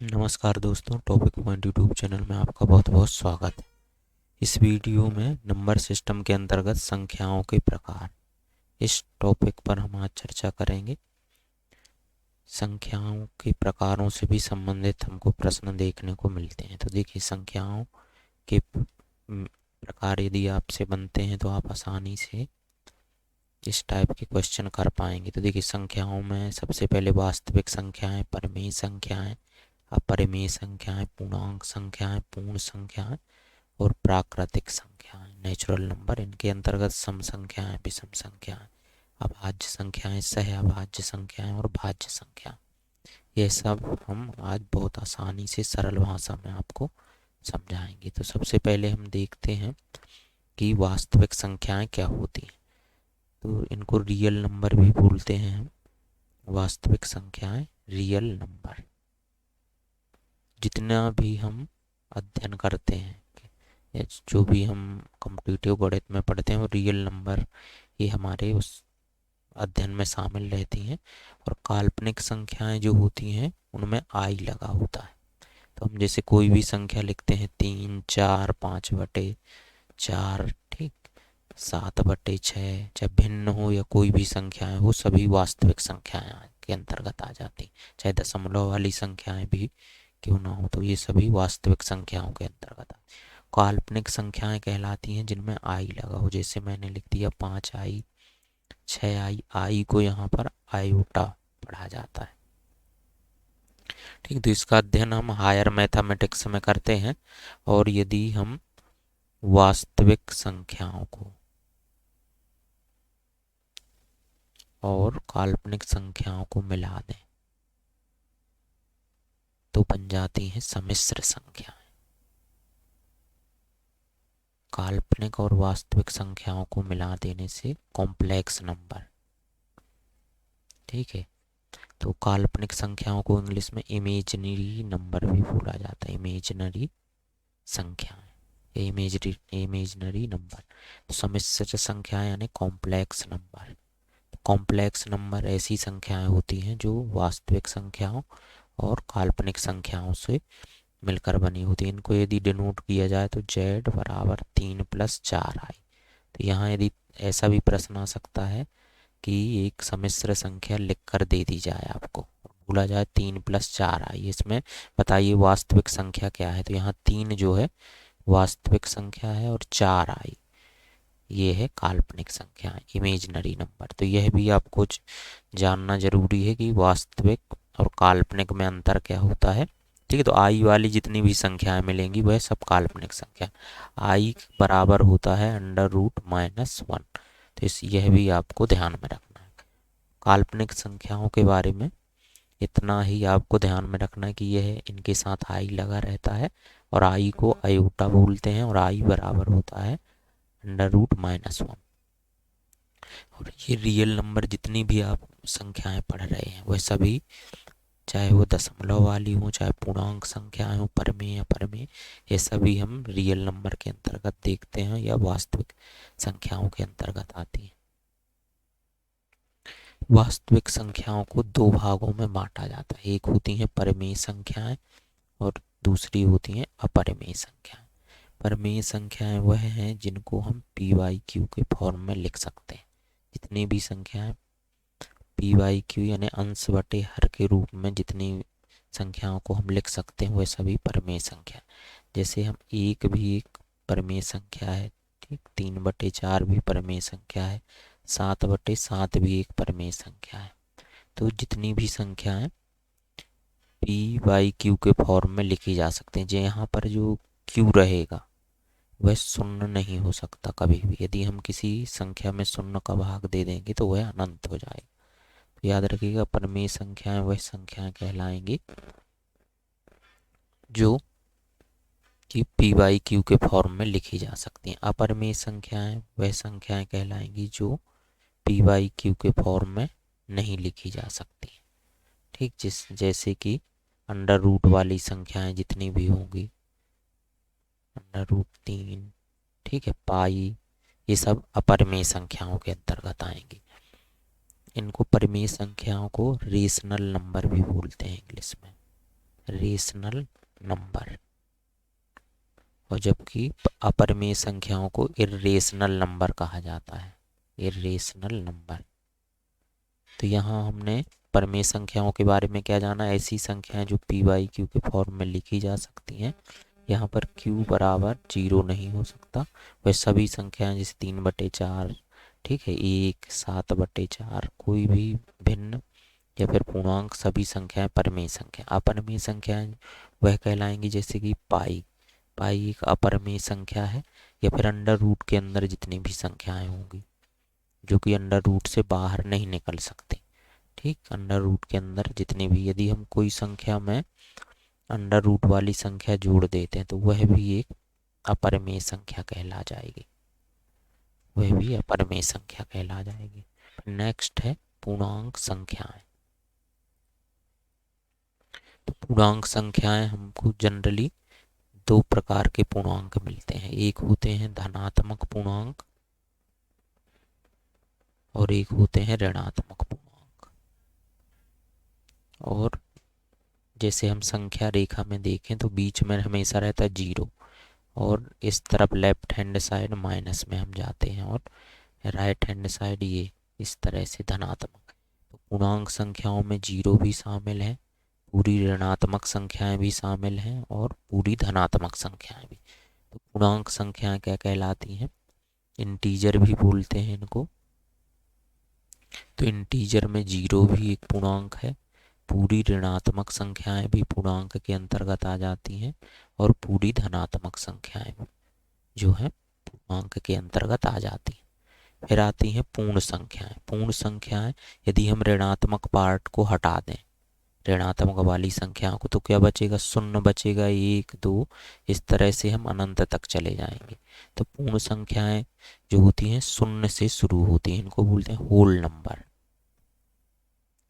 नमस्कार दोस्तों, topic point YouTube channel में आपका बहुत बहुत स्वागत है। इस वीडियो में नंबर सिस्टम के अंतर्गत संख्याओं के प्रकार, इस टॉपिक पर हम आज चर्चा करेंगे। संख्याओं के प्रकारों से भी संबंधित हमको प्रश्न देखने को मिलते हैं। तो देखिए, संख्याओं के प्रकार यदि आपसे बनते हैं तो आप आसानी से इस टाइप के क्वेश्चन कर पाएंगे। तो देखिए, संख्याओं में सबसे पहले वास्तविक संख्याएं, परिमेय संख्याएं, अपरिमेय संख्याएं, पूर्णांक संख्याएं, पूर्ण संख्याएं और प्राकृतिक संख्याएं, नेचुरल नंबर। इनके अंतर्गत सम संख्याएं, विषम संख्याएं, अभाज्य संख्याएं, सह अभाज्य संख्याएं और भाज्य संख्या, ये सब हम आज बहुत आसानी से सरल भाषा में आपको समझाएंगे। तो सबसे पहले हम देखते हैं कि वास्तविक संख्याएं क्या होती हैं। तो इनको रियल नंबर भी बोलते हैं हम। वास्तविक संख्याएं, रियल नंबर, जितना भी हम अध्ययन करते हैं या जो भी हम कॉम्पिटिटिव गणित में पढ़ते हैं, वो रियल नंबर ये हमारे उस अध्ययन में शामिल रहती हैं। और काल्पनिक संख्याएं जो होती हैं उनमें आई लगा होता है। तो हम जैसे कोई भी संख्या लिखते हैं, 3, 4, 5/4, ठीक, 7/6, चाहे भिन्न हो या कोई भी संख्याएं, वो सभी वास्तविक संख्याएं के अंतर्गत आ जाती। चाहे दशमलव वाली संख्याएं भी क्यों ना हो, तो ये सभी वास्तविक संख्याओं के अंतर्गत आती। काल्पनिक संख्याएं कहलाती हैं जिनमें आई लगा हो। जैसे मैंने लिख दिया 5i, 6i, आई को यहाँ पर आयोटा पढ़ा जाता है, ठीक। तो इसका अध्ययन हम हायर मैथमेटिक्स में करते हैं। और यदि हम वास्तविक संख्याओं को और काल्पनिक संख्याओं को मिला दें तो बन जाती हैं सम्मिश्र संख्याएं। काल्पनिक और वास्तविक संख्याओं को मिला देने से कॉम्प्लेक्स नंबर, ठीक है। तो काल्पनिक संख्याओं को इंग्लिश में इमेजिनरी नंबर भी बोला जाता है। इमेजिनरी संख्याएं, इमेजिनरी नंबर। तो सम्मिश्र संख्याएं यानी कॉम्प्लेक्स नंबर। कॉम्प्लेक्स नंबर ऐसी संख्याएं होती हैं जो वास्तविक संख्याओं और काल्पनिक संख्याओं से मिलकर बनी होती है। इनको यदि डिनोट किया जाए तो z बराबर 3+4i। तो यहाँ यदि ऐसा भी प्रश्न आ सकता है कि एक सम्मिश्र संख्या लिखकर दे दी जाए आपको, बोला जाए 3+4i, इसमें बताइए वास्तविक संख्या क्या है। तो यहाँ 3 जो है वास्तविक संख्या है और 4i ये है काल्पनिक संख्या, इमेजिनरी नंबर। तो यह भी आपको जानना जरूरी है कि वास्तविक और काल्पनिक में अंतर क्या होता है, ठीक है। तो आई वाली जितनी भी संख्याएं मिलेंगी वह सब काल्पनिक संख्या। आई बराबर होता है √-1। तो यह भी आपको ध्यान में रखना है। काल्पनिक संख्याओं के बारे में इतना ही आपको ध्यान में रखना है कि यह इनके साथ आई लगा रहता है और आई को आयोटा बोलते हैं और आई बराबर होता है √-1। और ये रियल नंबर जितनी भी आप संख्याएं पढ़ रहे हैं वह सभी, चाहे वो दशमलव वाली हो, चाहे पूर्णांक संख्याएं हो, परिमेय अपरिमेय, ये सभी हम रियल नंबर के अंतर्गत देखते हैं या वास्तविक संख्याओं के अंतर्गत आती हैं। वास्तविक संख्याओं को दो भागों में बांटा जाता है। एक होती हैं परिमेय संख्याएं और दूसरी होती हैं अपरिमेय संख्याएं। परिमेय संख्याएं वह हैं जिनको हम p/q के फॉर्म में लिख सकते हैं। जितनी भी संख्याएं p/q यानी अंश बटे हर के रूप में जितनी संख्याओं को हम लिख सकते हैं वह सभी परिमेय संख्या। जैसे हम एक भी एक परिमेय संख्या है, ठीक, 3/4 भी परिमेय संख्या है, 7/7 भी एक परिमेय संख्या है। तो जितनी भी संख्याएं p/q के फॉर्म में लिखी जा सकते हैं, जो यहाँ पर जो q रहेगा वह शून्य नहीं हो सकता कभी भी। यदि हम किसी संख्या में शून्य का भाग दे देंगे तो वह अनंत हो जाएगा। तो याद रखिएगा, परिमेय संख्याएं वह संख्याएं कहलाएंगी जो कि p/q के फॉर्म में लिखी जा सकती हैं। अपरिमेय संख्याएं वह संख्याएं कहलाएंगी जो p/q के फॉर्म में नहीं लिखी जा सकती, ठीक। जैसे कि अंडर रूट वाली संख्याएं जितनी भी होंगी, √3, ठीक है, पाई, ये सब अपरिमेय संख्याओं के अंतर्गत आएंगी। इनको परिमेय संख्याओं को रेशनल नंबर भी बोलते हैं इंग्लिश में। रेशनल नंबर, और जबकि अपरिमेय संख्याओं को इर्रेशनल नंबर कहा जाता है, इर्रेशनल नंबर। तो यहाँ हमने परिमेय संख्याओं के बारे में क्या जाना, ऐसी संख्याएं जो पी बाई क्यू के फॉर्म में लिखी जा सकती हैं। यहाँ पर q बराबर 0 नहीं हो सकता, वह सभी संख्याएं जैसे 3/4, ठीक है, 1, 7/4, कोई भी भिन्न या फिर पूर्णांक सभी संख्याएं परिमेय संख्या। अपरिमेय संख्याएं वह कहलाएंगी जैसे कि पाई, पाई एक अपरिमेय संख्या है, या फिर अंडर रूट के अंदर जितनी भी संख्याएं होंगी जो कि अंडर रूट से बाहर नहीं निकल सकती, ठीक, अंडर रूट के अंदर जितनी भी, यदि हम कोई संख्या में अंडर रूट वाली संख्या जोड़ देते हैं तो वह भी एक अपरिमेय संख्या कहला जाएगी, वह भी अपरिमेय संख्या कहला जाएगी। नेक्स्ट है पूर्णांक संख्याएं। तो पूर्णांक संख्याएं हमको जनरली दो प्रकार के पूर्णांक मिलते हैं, एक होते हैं धनात्मक पूर्णांक और एक होते हैं ऋणात्मक पूर्णांक। और जैसे हम संख्या रेखा में देखें तो बीच में हमेशा रहता है 0, और इस तरफ लेफ्ट हैंड साइड माइनस में हम जाते हैं, और राइट हैंड साइड ये इस तरह से धनात्मक। तो पूर्णांक संख्याओं में 0 भी शामिल है, पूरी ऋणात्मक संख्याएं भी शामिल हैं, और पूरी धनात्मक संख्याएं भी। तो पूर्णांक संख्याएं क्या कहलाती हैं, इंटीजर भी बोलते हैं इनको। तो इंटीजर में 0 भी एक पूर्णांक है, पूरी ऋणात्मक संख्याएं भी पूर्णांक के अंतर्गत आ जाती हैं, और पूरी धनात्मक संख्याएं जो है पूर्णांक के अंतर्गत आ जाती हैं। फिर आती हैं पूर्ण संख्याएं। पूर्ण संख्याएं यदि हम ऋणात्मक पार्ट को हटा दें, ऋणात्मक वाली संख्याओं को, तो क्या बचेगा, 0 बचेगा, 1, 2, इस तरह से हम अनंत तक चले जाएंगे। तो पूर्ण संख्याएं जो होती हैं 0 से शुरू होती हैं, इनको बोलते हैं होल नंबर,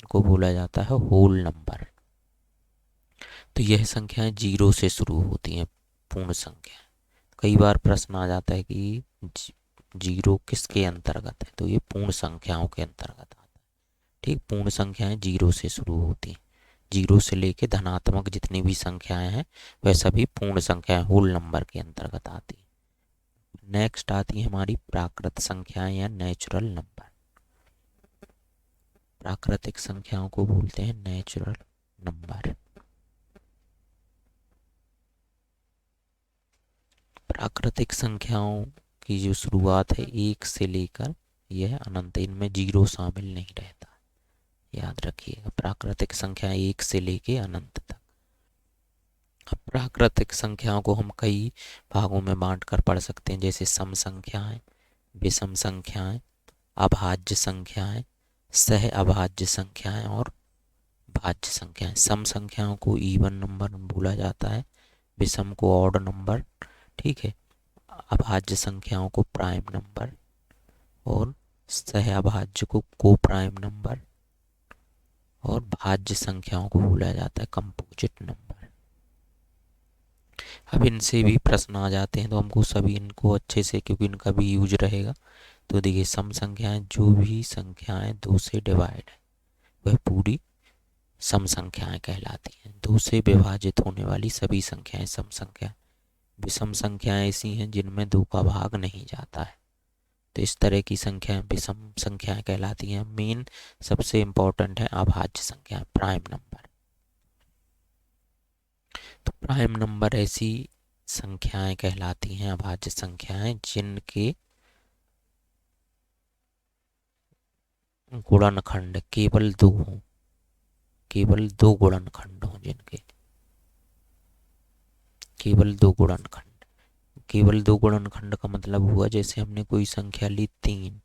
को बोला जाता है होल नंबर। तो यह संख्याएं 0 से शुरू होती हैं पूर्ण संख्या। कई बार प्रश्न आ जाता है कि 0 किसके अंतर्गत है, तो ये पूर्ण संख्याओं के अंतर्गत आता है, ठीक। पूर्ण संख्याएं 0 से शुरू होती हैं, 0 से लेके धनात्मक जितनी भी संख्याएं हैं वह सभी पूर्ण संख्याएं होल नंबर के अंतर्गत आती हैं। नेक्स्ट आती है हमारी प्राकृत संख्याएं या नेचुरल नंबर। प्राकृतिक संख्याओं को बोलते हैं नेचुरल नंबर। प्राकृतिक संख्याओं की जो शुरुआत है 1 से लेकर यह अनंत, इनमें 0 शामिल नहीं रहता, याद रखिएगा। प्राकृतिक संख्याएं 1 से लेके अनंत तक। अब प्राकृतिक संख्याओं को हम कई भागों में बांटकर पढ़ सकते हैं, जैसे सम संख्याएं, विषम संख्याएं, अभाज्य संख्याएं, सह अभाज्य संख्याएं और भाज्य संख्याएं। सम संख्याओं को इवन नंबर बोला जाता है, विषम को ऑड नंबर, ठीक है, अभाज्य संख्याओं को प्राइम नंबर, और सह अभाज्य को को प्राइम नंबर, और भाज्य संख्याओं को बोला जाता है कंपोजिट नंबर। अब इनसे भी प्रश्न आ जाते हैं तो हमको सभी इनको अच्छे से, क्योंकि इनका भी यूज रहेगा। तो देखिए सम संख्याएं, जो भी संख्याएं 2 से डिवाइड है वह पूरी सम संख्याएं कहलाती हैं। 2 से विभाजित होने वाली सभी संख्याएं सम संख्या। विषम संख्याएं ऐसी हैं जिनमें 2 का भाग नहीं जाता है, तो इस तरह की संख्याएं विषम संख्याएं कहलाती हैं। मेन सबसे इंपॉर्टेंट है अभाज्य संख्याएं, प्राइम नंबर। तो प्राइम नंबर ऐसी संख्याएं कहलाती हैं, अभाज्य संख्याएं, जिनके गुणनखंड केवल 2 हों, केवल 2 गुणनखंड हों, जिनके केवल 2 गुणनखंड। केवल 2 गुणनखंड का मतलब हुआ जैसे हमने कोई संख्या ली 3,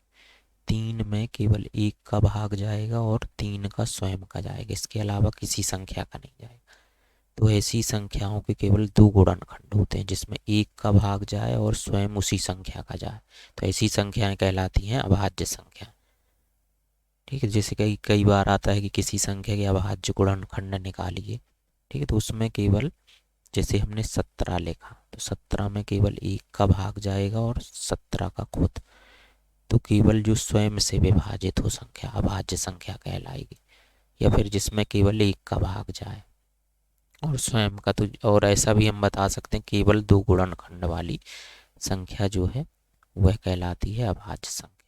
3 में केवल 1 का भाग जाएगा और 3 का स्वयं का जाएगा, इसके अलावा किसी संख्या का नहीं जाएगा। तो ऐसी संख्याओं के केवल 2 गुणनखंड होते हैं जिसमें 1 का भाग जाए और स्वयं उसी संख्या का जाए, तो ऐसी संख्याएं कहलाती हैं अभाज्य संख्या, ठीक है। जैसे कई बार आता है कि किसी संख्या के अभाज्य गुणनखंड निकालिए, ठीक है, तो उसमें केवल जैसे हमने 17 लिखा तो 17 में केवल 1 का भाग जाएगा और 17 का खुद, तो केवल जो स्वयं से विभाजित हो संख्या अभाज्य संख्या कहलाएगी। या फिर जिसमें केवल 1 का भाग जाए, और स्वयं का तो, और ऐसा भी हम बता सकते हैं केवल दो गुणनखंड वाली संख्या जो है वह कहलाती है अभाज्य संख्या।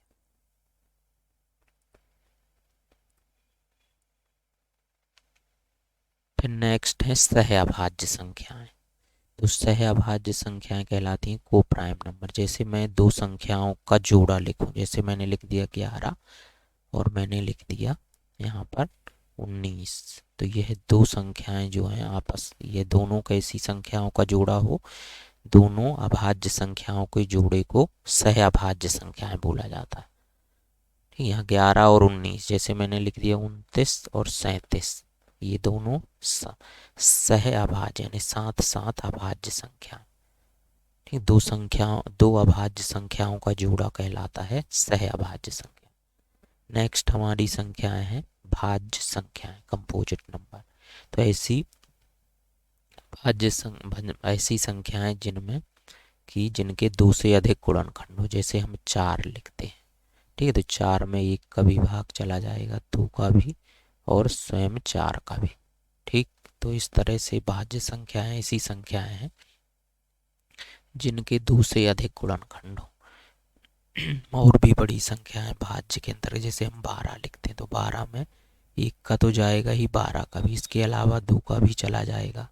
फिर नेक्स्ट है सह अभाज्य संख्याएं। तो सह अभाज्य संख्याएं कहलाती हैं को प्राइम नंबर। जैसे मैं दो संख्याओं का जोड़ा लिखूं, जैसे मैंने लिख दिया 11 और मैंने लिख दिया यहाँ पर 19, तो यह दो संख्याएं जो हैं आपस, ये दोनों कैसी संख्याओं का जोड़ा हो, दोनों अभाज्य संख्याओं के जोड़े को सह अभाज्य संख्याएं बोला जाता है। ठीक, यहाँ 11 और 19, जैसे मैंने लिख दिया 29 और 37, ये दोनों सह अभाज्य यानी साथ साथ अभाज्य संख्या। ठीक, दो अभाज्य संख्याओं का जोड़ा कहलाता है सह अभाज्य संख्या। नेक्स्ट हमारी संख्याएं हैं भाज्य संख्याएं, कंपोजिट नंबर। तो ऐसी संख्याएं जिनमें कि जिनके दो से अधिक गुणनखंड हो, जैसे हम 4 लिखते हैं। ठीक है, तो 4 में 1 का भी भाग चला जाएगा, 2 का भी और स्वयं 4 का भी। ठीक, तो इस तरह से भाज्य संख्याएं ऐसी संख्याएं हैं जिनके दो से अधिक गुणनखंड हो। और भी बड़ी संख्या है भाज्य के अंतर्गत, जैसे हम 12 लिखते हैं तो 12 में 1 का तो जाएगा ही, 12 का भी, इसके अलावा 2 का भी चला जाएगा,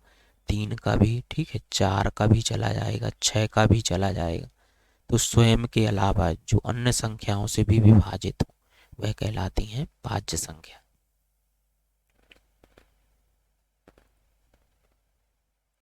3 का भी, ठीक है, 4 का भी चला जाएगा, 6 का भी चला जाएगा। तो स्वयं के अलावा जो अन्य संख्याओं से भी विभाजित हो वह कहलाती हैं भाज्य संख्या।